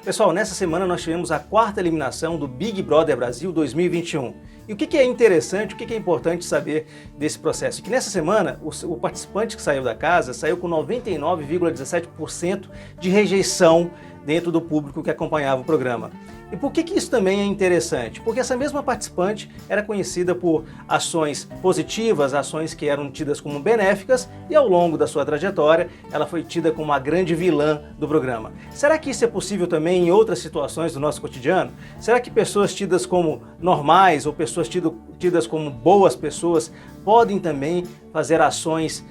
Pessoal, nessa semana nós tivemos a quarta eliminação do Big Brother Brasil 2021. E o que é interessante, o que é importante saber desse processo? Que nessa semana, o participante que saiu da casa saiu com 99,17% de rejeição dentro do público que acompanhava o programa. E por que isso também é interessante? Porque essa mesma participante era conhecida por ações positivas, ações que eram tidas como benéficas, e ao longo da sua trajetória ela foi tida como a grande vilã do programa. Será que isso é possível também em outras situações do nosso cotidiano? Será que pessoas tidas como normais ou pessoas tidas como boas pessoas podem também fazer ações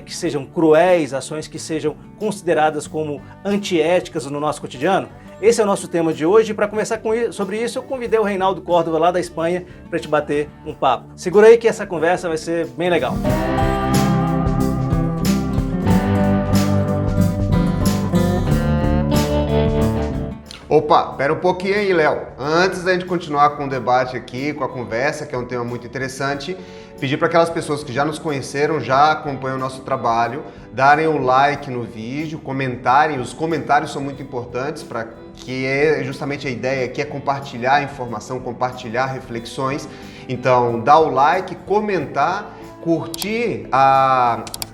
que sejam cruéis, ações que sejam consideradas como antiéticas no nosso cotidiano? Esse é o nosso tema de hoje e para conversar sobre isso eu convidei o Reinaldo Córdova lá da Espanha para te bater um papo. Segura aí que essa conversa vai ser bem legal. Opa, pera um pouquinho aí, Léo. Antes da gente continuar com o debate aqui, com a conversa, que é um tema muito interessante, pedir para aquelas pessoas que já nos conheceram, já acompanham o nosso trabalho, darem um like no vídeo, comentarem. Os comentários são muito importantes para que é justamente a ideia aqui é compartilhar informação, compartilhar reflexões. Então, dá o like, comentar, curtir,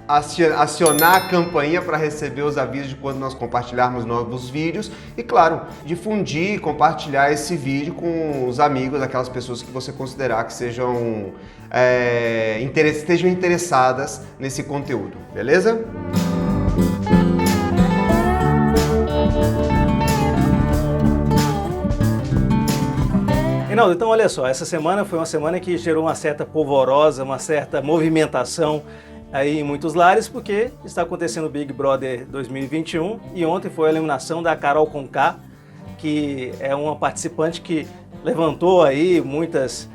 acionar a campainha para receber os avisos de quando nós compartilharmos novos vídeos e, claro, difundir, compartilhar esse vídeo com os amigos, aquelas pessoas que você considerar que estejam interessadas nesse conteúdo, beleza? Reinaldo, então olha só, essa semana foi uma semana que gerou uma certa polvorosa, uma certa movimentação aí em muitos lares, porque está acontecendo o Big Brother 2021 e ontem foi a eliminação da Carol Conká, que é uma participante que levantou aí muitas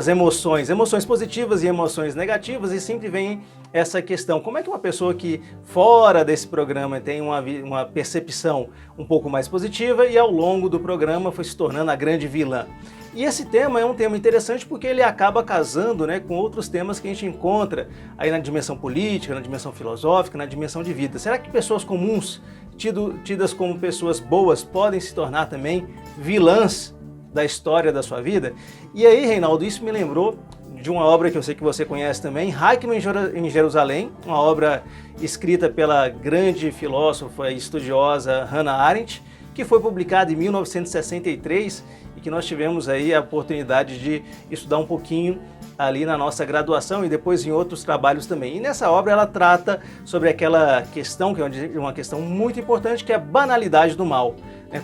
emoções positivas e emoções negativas, e sempre vem essa questão: como é que uma pessoa que fora desse programa tem uma percepção um pouco mais positiva e ao longo do programa foi se tornando a grande vilã? E esse tema é um tema interessante porque ele acaba casando, né, com outros temas que a gente encontra aí na dimensão política, na dimensão filosófica, na dimensão de vida. Será que pessoas comuns, tidas como pessoas boas, podem se tornar também vilãs da história da sua vida? E aí, Reinaldo, isso me lembrou de uma obra que eu sei que você conhece também, Hickman em Jerusalém, uma obra escrita pela grande filósofa e estudiosa Hannah Arendt, que foi publicada em 1963 e que nós tivemos aí a oportunidade de estudar um pouquinho ali na nossa graduação e depois em outros trabalhos também. E nessa obra ela trata sobre aquela questão, que é uma questão muito importante, que é a banalidade do mal.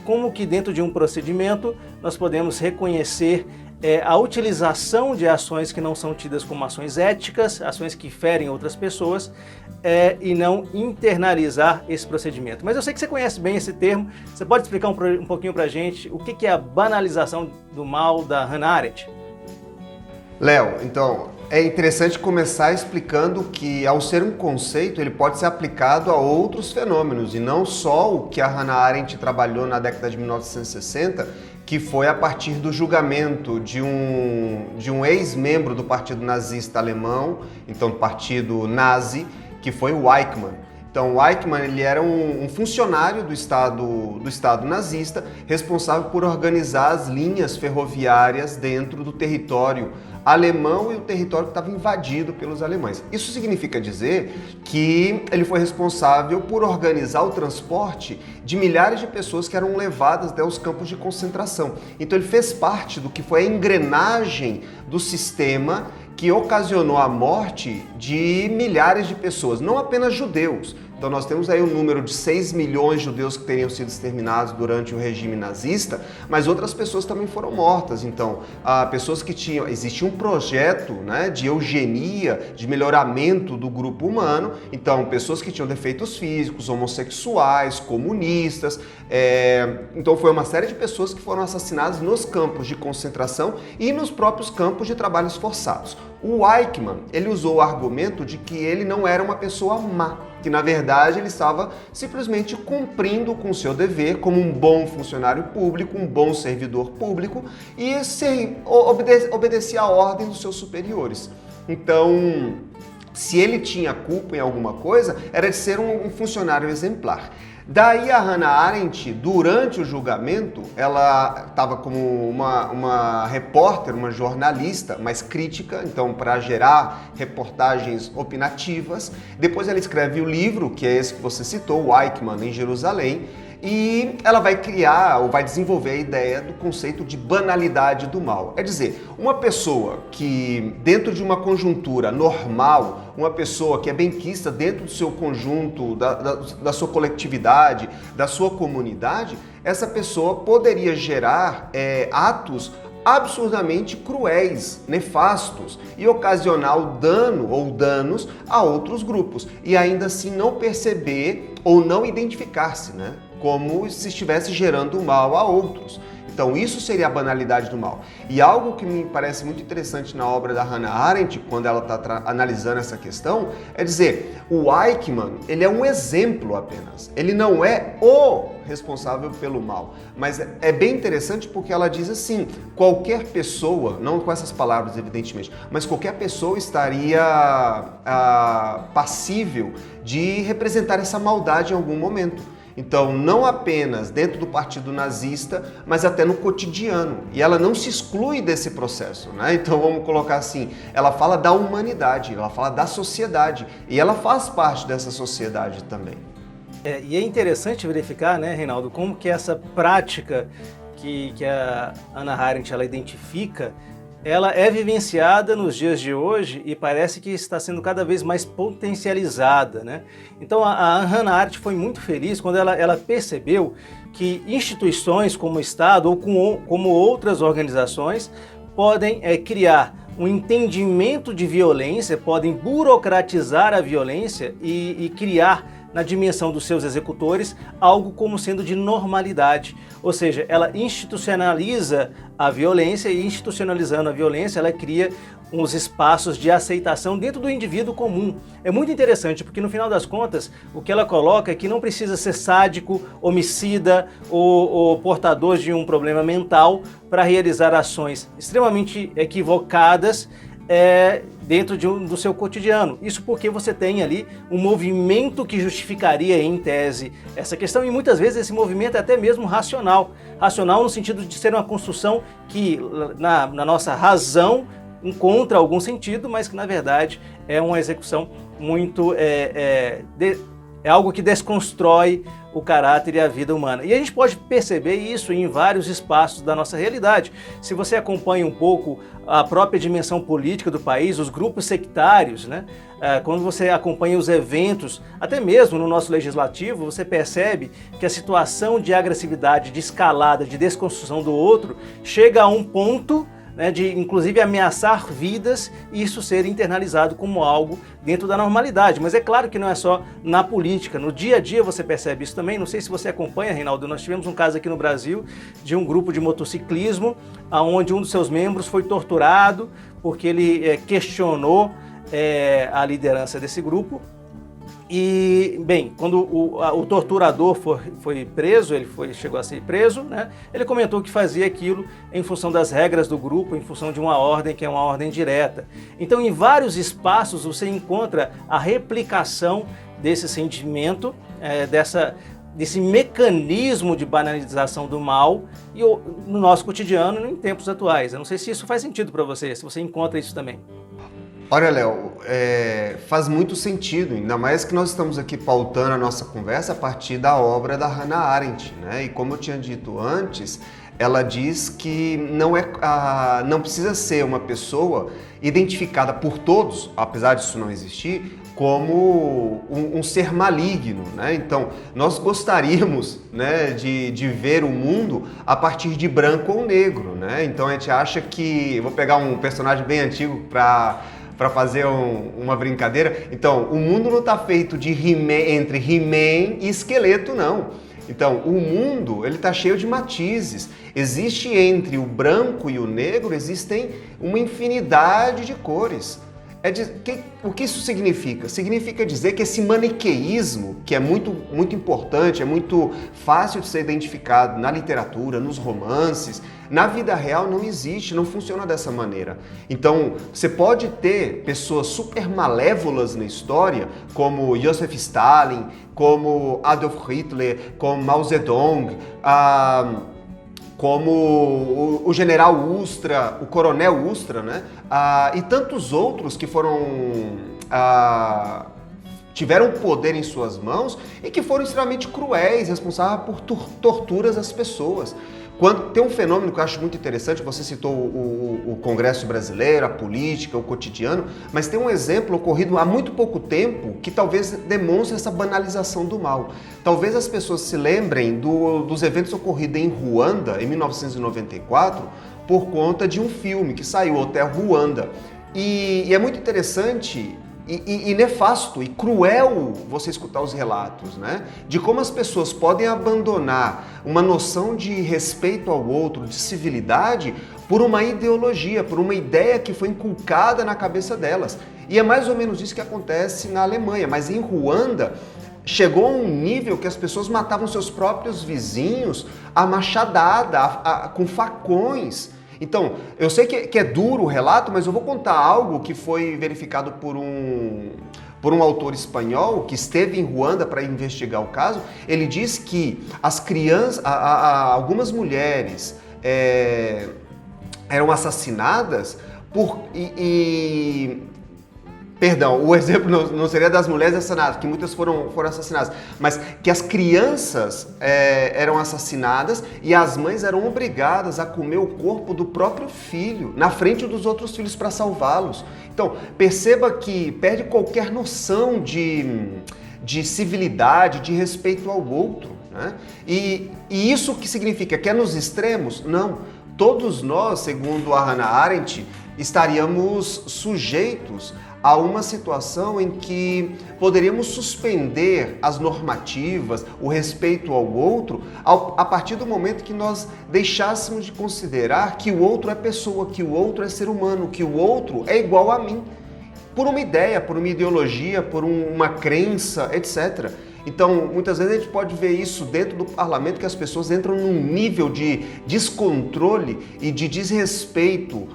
Como que dentro de um procedimento nós podemos reconhecer a utilização de ações que não são tidas como ações éticas, ações que ferem outras pessoas, e não internalizar esse procedimento. Mas eu sei que você conhece bem esse termo, você pode explicar um pouquinho pra gente o que é a banalização do mal da Hannah Arendt? Léo, então, é interessante começar explicando que, ao ser um conceito, ele pode ser aplicado a outros fenômenos, e não só o que a Hannah Arendt trabalhou na década de 1960, que foi a partir do julgamento de um ex-membro do Partido Nazista Alemão, então do Partido Nazi, que foi o Eichmann. Então, o Eichmann, ele era um funcionário do Estado nazista, responsável por organizar as linhas ferroviárias dentro do território alemão e o território que estava invadido pelos alemães. Isso significa dizer que ele foi responsável por organizar o transporte de milhares de pessoas que eram levadas até os campos de concentração. Então ele fez parte do que foi a engrenagem do sistema que ocasionou a morte de milhares de pessoas, não apenas judeus. Então nós temos aí um número de 6 milhões de judeus que teriam sido exterminados durante o regime nazista, mas outras pessoas também foram mortas. Então, pessoas que existia um projeto, né, de eugenia, de melhoramento do grupo humano. Então, pessoas que tinham defeitos físicos, homossexuais, comunistas. Então foi uma série de pessoas que foram assassinadas nos campos de concentração e nos próprios campos de trabalhos forçados. O Eichmann, ele usou o argumento de que ele não era uma pessoa má, que na verdade ele estava simplesmente cumprindo com o seu dever como um bom funcionário público, um bom servidor público, e obedecia à ordem dos seus superiores. Então, se ele tinha culpa em alguma coisa, era de ser um funcionário exemplar. Daí a Hannah Arendt, durante o julgamento, ela estava como uma repórter, uma jornalista, mas crítica, então para gerar reportagens opinativas. Depois ela escreve o livro, que é esse que você citou, o Eichmann em Jerusalém, e ela vai criar ou vai desenvolver a ideia do conceito de banalidade do mal. É dizer, uma pessoa que dentro de uma conjuntura normal, uma pessoa que é benquista dentro do seu conjunto, da sua coletividade, da sua comunidade, essa pessoa poderia gerar atos absurdamente cruéis, nefastos e ocasionar o dano ou danos a outros grupos e ainda assim não perceber ou não identificar-se, né, como se estivesse gerando mal a outros. Então isso seria a banalidade do mal. E algo que me parece muito interessante na obra da Hannah Arendt, quando ela está analisando essa questão, é dizer, o Eichmann, ele é um exemplo apenas. Ele não é o responsável pelo mal. Mas é bem interessante porque ela diz assim, qualquer pessoa, não com essas palavras evidentemente, mas qualquer pessoa estaria passível de representar essa maldade em algum momento. Então, não apenas dentro do partido nazista, mas até no cotidiano. E ela não se exclui desse processo, né? Então, vamos colocar assim, ela fala da humanidade, ela fala da sociedade, e ela faz parte dessa sociedade também. E é interessante verificar, né, Reinaldo, como que essa prática que a Hannah Arendt ela identifica, ela é vivenciada nos dias de hoje e parece que está sendo cada vez mais potencializada, né? Então a Hannah Arendt foi muito feliz quando ela percebeu que instituições como o Estado ou como outras organizações podem criar um entendimento de violência, podem burocratizar a violência e criar na dimensão dos seus executores, algo como sendo de normalidade. Ou seja, ela institucionaliza a violência e institucionalizando a violência, ela cria uns espaços de aceitação dentro do indivíduo comum. É muito interessante, porque no final das contas, o que ela coloca é que não precisa ser sádico, homicida ou portador de um problema mental para realizar ações extremamente equivocadas dentro do seu cotidiano. Isso porque você tem ali um movimento que justificaria em tese essa questão e muitas vezes esse movimento é até mesmo racional. Racional no sentido de ser uma construção que na nossa razão encontra algum sentido, mas que na verdade é uma execução muito... é algo que desconstrói o caráter e a vida humana. E a gente pode perceber isso em vários espaços da nossa realidade. Se você acompanha um pouco a própria dimensão política do país, os grupos sectários, né? Quando você acompanha os eventos, até mesmo no nosso legislativo, você percebe que a situação de agressividade, de escalada, de desconstrução do outro, chega a um ponto, né, de inclusive ameaçar vidas e isso ser internalizado como algo dentro da normalidade. Mas é claro que não é só na política, no dia a dia você percebe isso também. Não sei se você acompanha, Reinaldo, nós tivemos um caso aqui no Brasil de um grupo de motociclismo onde um dos seus membros foi torturado porque ele questionou a liderança desse grupo. E, bem, quando o torturador foi preso, chegou a ser preso, né? Ele comentou que fazia aquilo em função das regras do grupo, em função de uma ordem que é uma ordem direta. Então, em vários espaços você encontra a replicação desse sentimento, desse mecanismo de banalização do mal no nosso cotidiano e em tempos atuais. Eu não sei se isso faz sentido para você, se você encontra isso também. Olha, Léo, faz muito sentido, ainda mais que nós estamos aqui pautando a nossa conversa a partir da obra da Hannah Arendt, né? E como eu tinha dito antes, ela diz que não precisa ser uma pessoa identificada por todos, apesar disso não existir, como um ser maligno, né? Então, nós gostaríamos, né, de ver o mundo a partir de branco ou negro, né? Então, a gente acha que... Vou pegar um personagem bem antigo para fazer uma brincadeira. Então, o mundo não está feito de entre He-Man e esqueleto, não. Então, o mundo ele está cheio de matizes. Existe entre o branco e o negro, existem uma infinidade de cores. O que isso significa? Significa dizer que esse maniqueísmo, que é muito, muito importante, é muito fácil de ser identificado na literatura, nos romances, na vida real não existe, não funciona dessa maneira. Então, você pode ter pessoas super malévolas na história, como Joseph Stalin, como Adolf Hitler, como Mao Zedong, como o general Ustra, o coronel Ustra, né? E tantos outros que tiveram poder em suas mãos e que foram extremamente cruéis, responsáveis por torturas às pessoas. Tem um fenômeno que eu acho muito interessante, você citou o Congresso Brasileiro, a política, o cotidiano, mas tem um exemplo ocorrido há muito pouco tempo que talvez demonstre essa banalização do mal. Talvez as pessoas se lembrem dos eventos ocorridos em Ruanda, em 1994, por conta de um filme que saiu, Hotel Ruanda. E é muito interessante e nefasto e cruel você escutar os relatos, né? De como as pessoas podem abandonar uma noção de respeito ao outro, de civilidade, por uma ideologia, por uma ideia que foi inculcada na cabeça delas. E é mais ou menos isso que acontece na Alemanha, mas em Ruanda chegou a um nível que as pessoas matavam seus próprios vizinhos a machadada, com facões. Então, eu sei que é duro o relato, mas eu vou contar algo que foi verificado por um autor espanhol que esteve em Ruanda para investigar o caso. Ele diz que as crianças, algumas mulheres eram assassinadas Perdão, o exemplo não seria das mulheres assassinadas, que muitas foram assassinadas, mas que as crianças eram assassinadas e as mães eram obrigadas a comer o corpo do próprio filho, na frente dos outros filhos para salvá-los. Então, perceba que perde qualquer noção de civilidade, de respeito ao outro, né? E isso que significa que é nos extremos? Não. Todos nós, segundo a Hannah Arendt, estaríamos sujeitos a uma situação em que poderíamos suspender as normativas, o respeito ao outro, a partir do momento que nós deixássemos de considerar que o outro é pessoa, que o outro é ser humano, que o outro é igual a mim, por uma ideia, por uma ideologia, por uma crença, etc. Então, muitas vezes a gente pode ver isso dentro do parlamento, que as pessoas entram num nível de descontrole e de desrespeito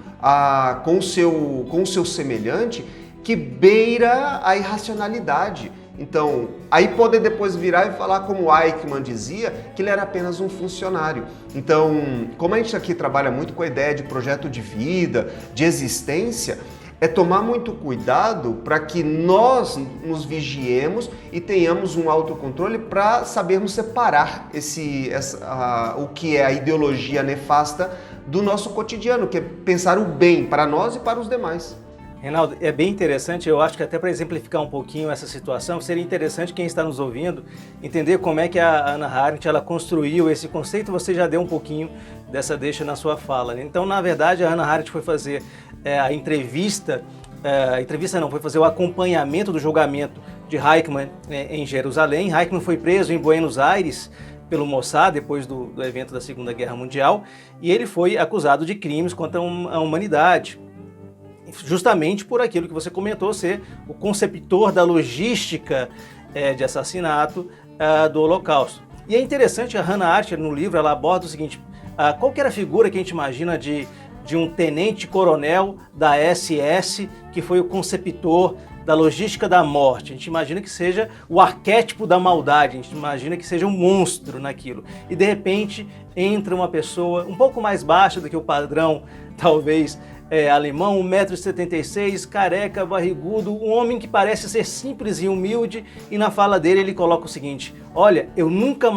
com o seu semelhante, que beira a irracionalidade. Então, aí pode depois virar e falar como Eichmann dizia, que ele era apenas um funcionário. Então, como a gente aqui trabalha muito com a ideia de projeto de vida, de existência, é tomar muito cuidado para que nós nos vigiemos e tenhamos um autocontrole para sabermos separar o que é a ideologia nefasta do nosso cotidiano, que é pensar o bem para nós e para os demais. Reinaldo, é bem interessante, eu acho que até para exemplificar um pouquinho essa situação, seria interessante quem está nos ouvindo entender como é que a Hannah Arendt ela construiu esse conceito. Você já deu um pouquinho dessa deixa na sua fala, né? Então, na verdade, a Hannah Arendt foi fazer foi fazer o acompanhamento do julgamento de Eichmann em Jerusalém. Eichmann foi preso em Buenos Aires pelo Mossad depois do evento da Segunda Guerra Mundial e ele foi acusado de crimes contra a humanidade, justamente por aquilo que você comentou, ser o conceptor da logística de assassinato do Holocausto. E é interessante, a Hannah Arendt no livro ela aborda o seguinte, qual que era a figura que a gente imagina de um tenente-coronel da SS que foi o conceptor da logística da morte. A gente imagina que seja o arquétipo da maldade, a gente imagina que seja um monstro naquilo. E de repente entra uma pessoa um pouco mais baixa do que o padrão, talvez, alemão, 1,76 m, careca, barrigudo, um homem que parece ser simples e humilde, e na fala dele ele coloca o seguinte: olha, eu nunca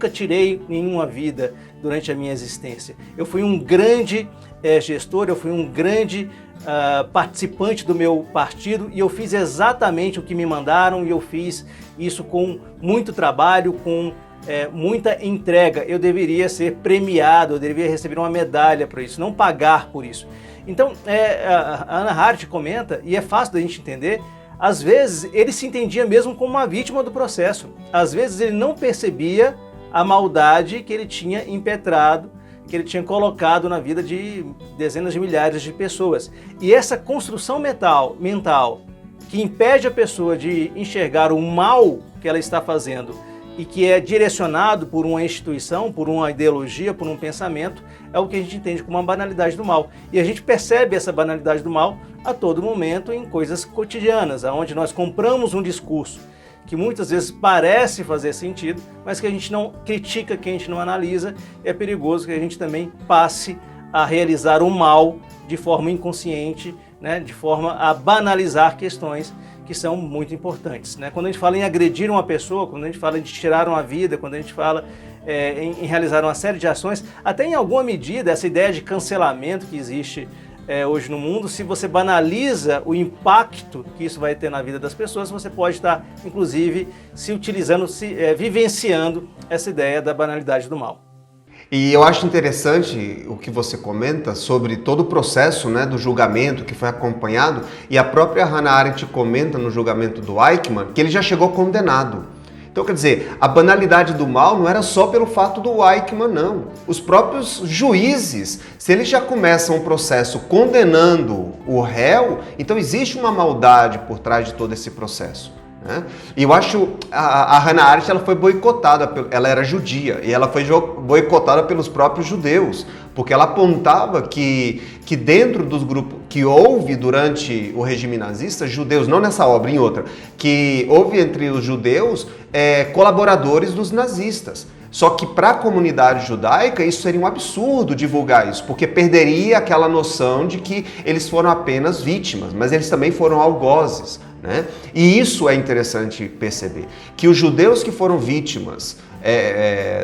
tirei nenhuma vida durante a minha existência. Eu fui um grande gestor, eu fui um grande participante do meu partido e eu fiz exatamente o que me mandaram e eu fiz isso com muito trabalho, com muita entrega. Eu deveria ser premiado, eu deveria receber uma medalha por isso, não pagar por isso. Então, a Hannah Arendt comenta, e é fácil da gente entender, às vezes ele se entendia mesmo como uma vítima do processo. Às vezes ele não percebia a maldade que ele tinha impetrado que ele tinha colocado na vida de dezenas de milhares de pessoas. E essa construção mental que impede a pessoa de enxergar o mal que ela está fazendo e que é direcionado por uma instituição, por uma ideologia, por um pensamento, é o que a gente entende como uma banalidade do mal. E a gente percebe essa banalidade do mal a todo momento em coisas cotidianas, onde nós compramos um discurso que muitas vezes parece fazer sentido, mas que a gente não critica, que a gente não analisa. É perigoso que a gente também passe a realizar o mal de forma inconsciente, né, de forma a banalizar questões que são muito importantes, né? Quando a gente fala em agredir uma pessoa, quando a gente fala de tirar uma vida, quando a gente fala em realizar uma série de ações, até em alguma medida essa ideia de cancelamento que existe hoje no mundo, se você banaliza o impacto que isso vai ter na vida das pessoas, você pode estar, inclusive, se utilizando, vivenciando essa ideia da banalidade do mal. E eu acho interessante o que você comenta sobre todo o processo, né, do julgamento que foi acompanhado, e a própria Hannah Arendt comenta no julgamento do Eichmann que ele já chegou condenado. Então, quer dizer, a banalidade do mal não era só pelo fato do Eichmann, não. Os próprios juízes, se eles já começam um processo condenando o réu, então existe uma maldade por trás de todo esse processo. E eu acho a Hannah Arendt ela foi boicotada, ela era judia e ela foi boicotada pelos próprios judeus, porque ela apontava que dentro dos grupos que houve durante o regime nazista, judeus, não nessa obra, em outra, que houve entre os judeus colaboradores dos nazistas. Só que para a comunidade judaica isso seria um absurdo divulgar isso, porque perderia aquela noção de que eles foram apenas vítimas, mas eles também foram algozes, né? E isso é interessante perceber, que os judeus que foram vítimas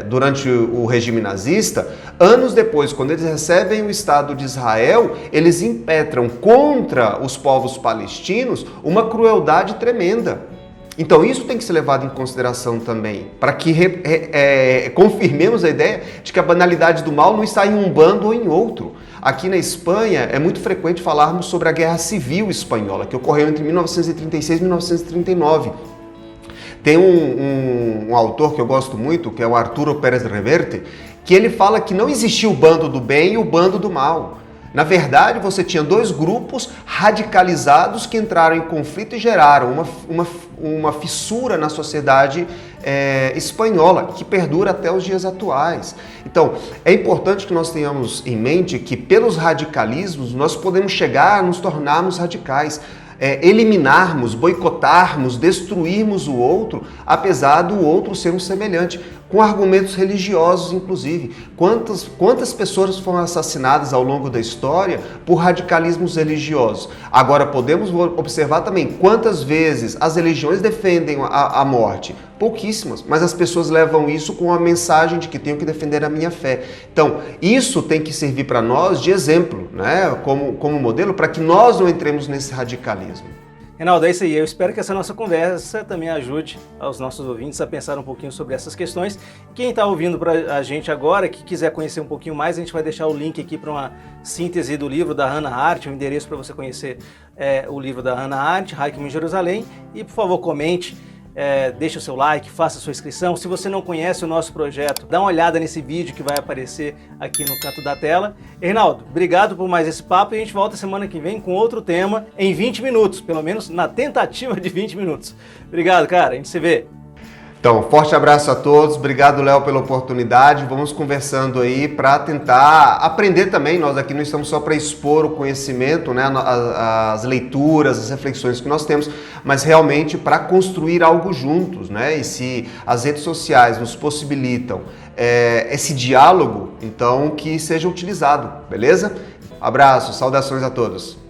durante o regime nazista, anos depois, quando eles recebem o Estado de Israel, eles impetram contra os povos palestinos uma crueldade tremenda. Então isso tem que ser levado em consideração também, para que confirmemos a ideia de que a banalidade do mal não está em um bando ou em outro. Aqui na Espanha é muito frequente falarmos sobre a Guerra Civil Espanhola, que ocorreu entre 1936 e 1939. Tem um autor que eu gosto muito, que é o Arturo Pérez Reverte, que ele fala que não existia o bando do bem e o bando do mal. Na verdade, você tinha dois grupos radicalizados que entraram em conflito e geraram uma fissura na sociedade espanhola, que perdura até os dias atuais. Então, é importante que nós tenhamos em mente que, pelos radicalismos, nós podemos chegar a nos tornarmos radicais. Eliminarmos, boicotarmos, destruirmos o outro, apesar do outro ser um semelhante, com argumentos religiosos, inclusive. Quantas pessoas foram assassinadas ao longo da história por radicalismos religiosos? Agora, podemos observar também quantas vezes as religiões defendem a morte. Pouquíssimas, mas as pessoas levam isso com a mensagem de que tenho que defender a minha fé. Então, isso tem que servir para nós de exemplo, né? Como modelo, para que nós não entremos nesse radicalismo. Reinaldo, é isso aí. Eu espero que essa nossa conversa também ajude aos nossos ouvintes a pensar um pouquinho sobre essas questões. Quem está ouvindo para a gente agora, que quiser conhecer um pouquinho mais, a gente vai deixar o link aqui para uma síntese do livro da Hannah Arendt, um endereço para você conhecer o livro da Hannah Arendt, Eichmann em Jerusalém. E, por favor, comente. Deixe o seu like, faça a sua inscrição. Se você não conhece o nosso projeto, dá uma olhada nesse vídeo que vai aparecer aqui no canto da tela. Reinaldo, obrigado por mais esse papo e a gente volta semana que vem com outro tema em 20 minutos, pelo menos na tentativa de 20 minutos. Obrigado, cara. A gente se vê. Então, forte abraço a todos, obrigado, Léo, pela oportunidade. Vamos conversando aí para tentar aprender também. Nós aqui não estamos só para expor o conhecimento, né, as leituras, as reflexões que nós temos, mas realmente para construir algo juntos, né? E se as redes sociais nos possibilitam esse diálogo, então que seja utilizado, beleza? Abraço, saudações a todos.